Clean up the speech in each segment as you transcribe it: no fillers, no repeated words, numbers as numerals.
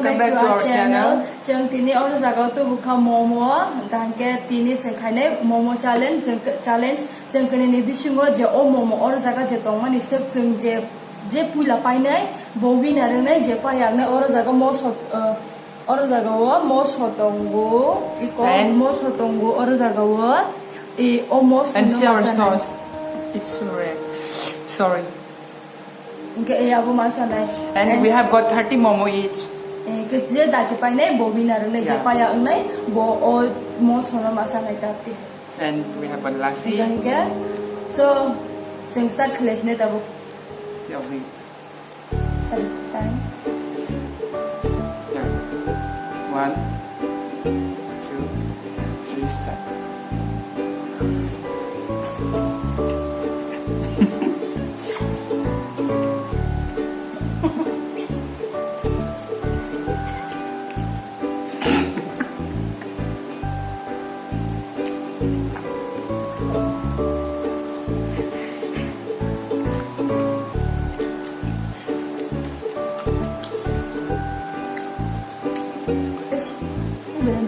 welcome back to our channel. Jeng tini orang jaga tu buka momo, dan ke tini sengkane momo challenge jeng kene ni bisungo je o momo orang jaga je tong mani sep jeng je pula painai bobi narenai je payang ne orang jaga orang jaga wa mos hotongo iko mos hotongo orang jaga wa mos and sour sauce. It's sorry. And we have got 30 momo each. Kerja dah kepai bobi narune je payah nai bo mos hono masalah itu. And we have one lassi. So, jeng start kelas ni tahu. Yeah, we. Sorry, time. Yeah. 1, 2, 3, start.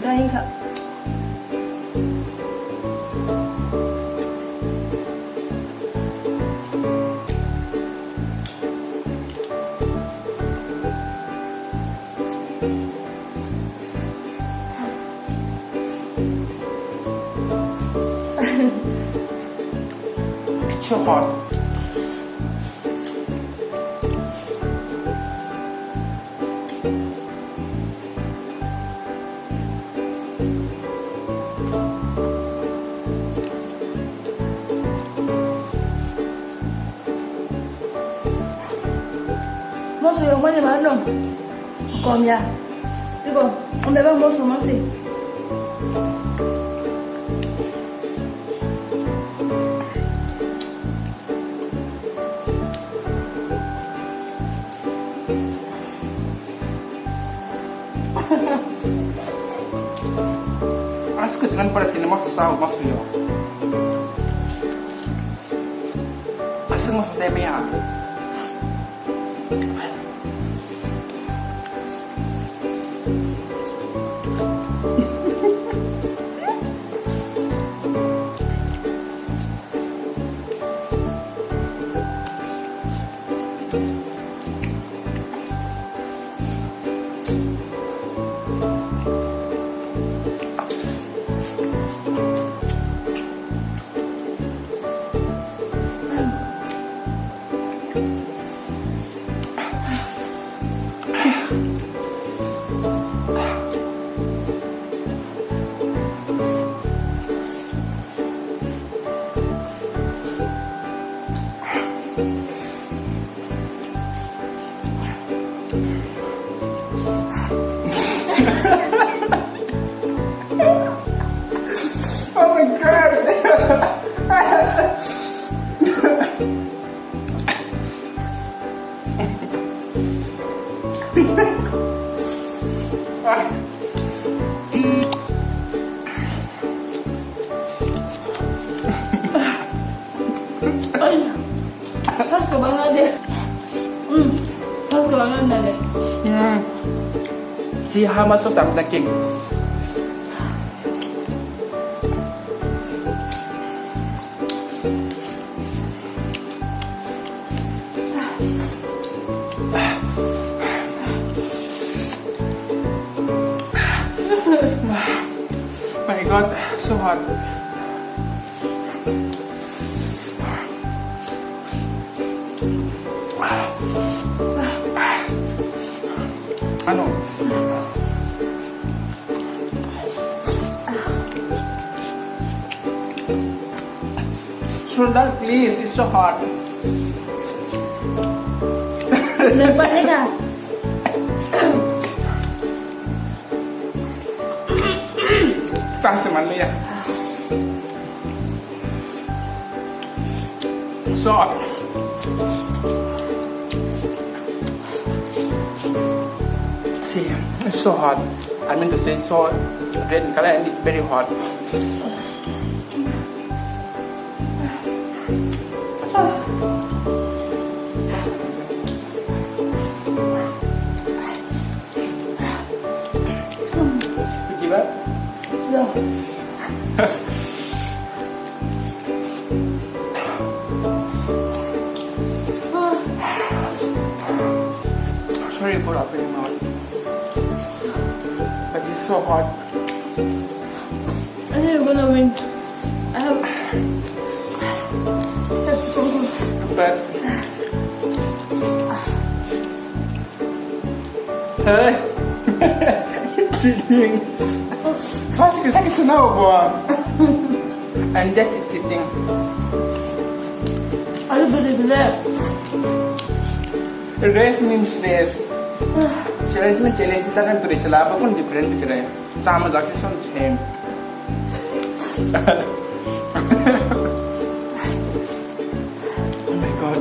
Trying kak. It's so hot. Mos yang mana mana? Kom ya. Iko, ambil bang mos mana sih? Ask it kan pada tina mas tahu mas yo. Asal mas saya mea. Oh my god! Pas kebangan deh. Pas kebangan deh. See how much of that cake? My god, so hot. Ano? Shoulder, please. It's so hot. Lepas ni kan? Sang seman lu ya. So hot. See, it's so hot. I mean to say so red in color and it's very hot. give up? No. Sorry for opening mouth. But it's so hot. I think I'm gonna win. I have. But Hey, cheating. First cái sách snow boy. And that is cheating. I don't believe that. Race means race. Challenge में challenge इतना kan तुरे चला अब कौन difference करे? Sama जाके सब same. Oh my god.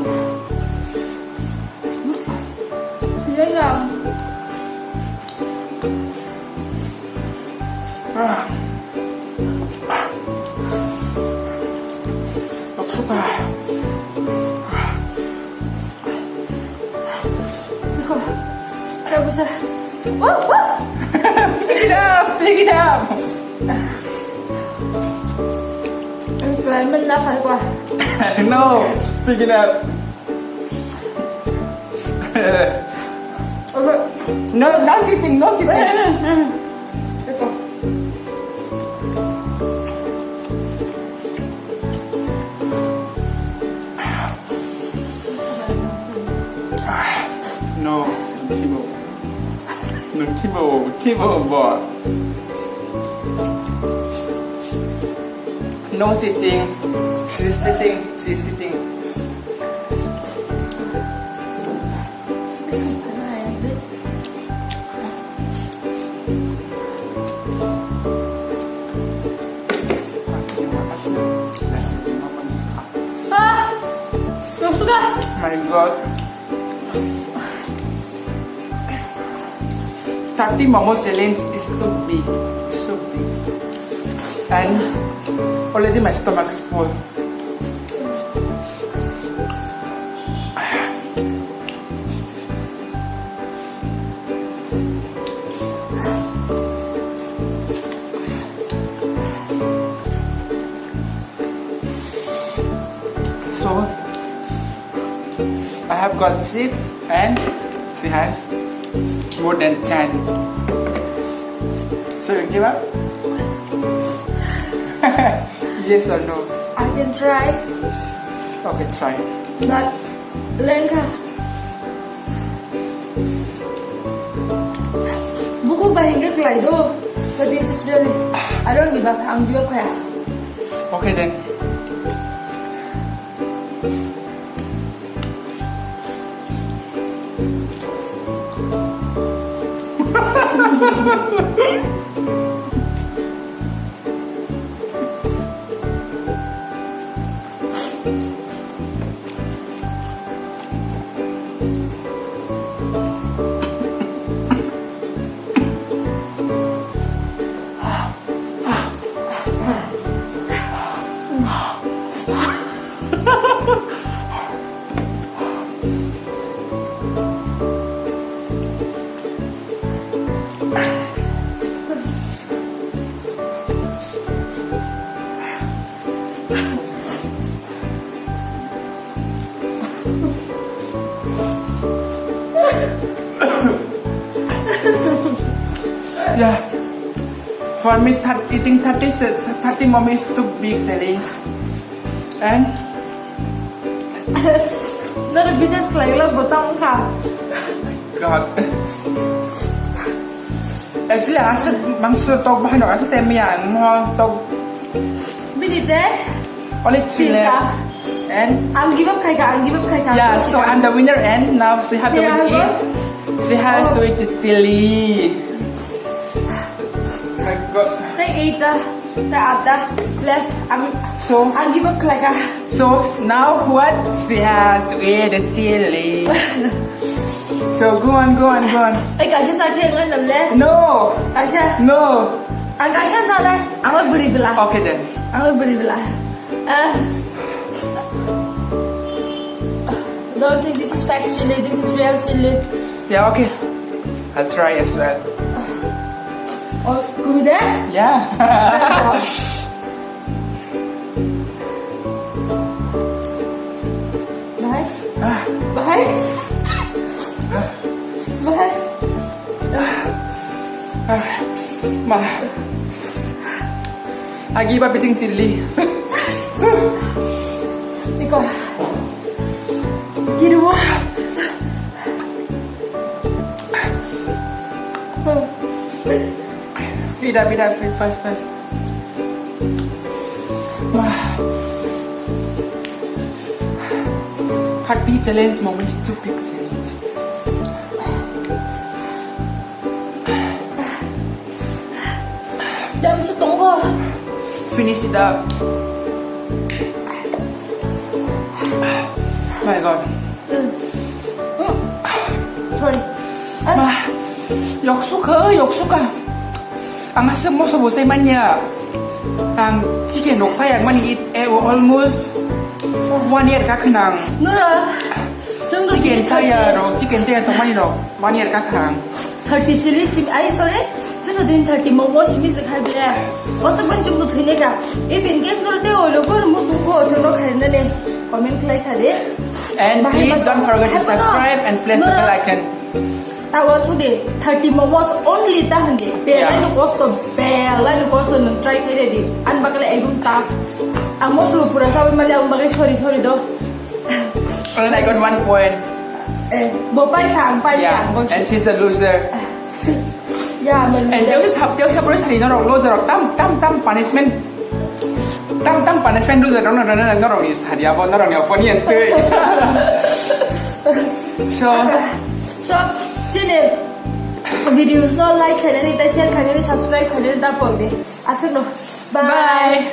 Yeah, yeah. Aku suka. Ikaw. Kaya bisa. Woo! Woo! Pick it up, pick it up. Cái mình đã phải qua. No, pick it up. No, no cheating, no cheating. Ikaw. No, Kibo. No, Kibo boy. No sitting. She's sitting. Ah! Não suka. My god. 30 momo challenge is so big. And already my stomach is full. So I have got 6 and she has more than 10. So you give up? Yes or no? I can try. Okay, try. But lên ka. Buku bahing ke kelai do. But this is really. I don't give up. I'm give up kaya. Okay then. Yeah. For me, eating 30 mommy is too big challenge. And Nó được business kelai lo botong ka. God. Actually, asal mangsa tok bahan dok asal semian mo tok Minute deh. only 3 left. And I'm give up kaya ka. I'm give up kaya ka. yeah, so I'm the winner and now she has to She has eat. She has to eat the chili. My God. Take 8 left. So I'm give up kaya ka. So now what? She has to eat the chili. So go on. Ay kasih sa akin ng lamle. No, Kasih. no. Ang kasih sana. Ang beri belah. Okay then. Ang beri belah. Don't think this is fake chili. This is real chili. Yeah, okay. I'll try as well. Oh, kung Udah? Yeah. Bye. Ah, Bye. Bye. Ma. Agi ba biting silly? Ikaw. Ginawa. Pida, first. Ma. 30 challenge moment is too big challenge. Jangan setong ko. Finish it up. My God. Sorry. Ma. Yoksuka. Ang asam mo sa busay man niya. Ang chicken dok sayang man eat almost 1 year ka kanang. Nora. 정도 Chicken saya tong mani dok 1 year ka kanang. 30 실리 심 아니 sorry. 정도 된 30 모모 심이스 খাইবে 어차피 정도 되네가 if in case 너를 때워려 그럼 무슨 거 정도 가는데 comment 클라이 차대. And please don't forget to subscribe and press the bell icon. Tawa today 30 momos only tahande. Bela no costo no try kare di. An bakale egum taf. Amo su pura sabi mali ang bagay sorry do. And I got 1 point. Bopai kang pai Yeah. kang. And she's a loser. Yeah, man. And there is first hari no loser tam punishment. Tam punishment loser no is hari apa no funny and So So, sini videos no like kalian, share kalian, subscribe kalian, tak apa deh. Asal no. Bye.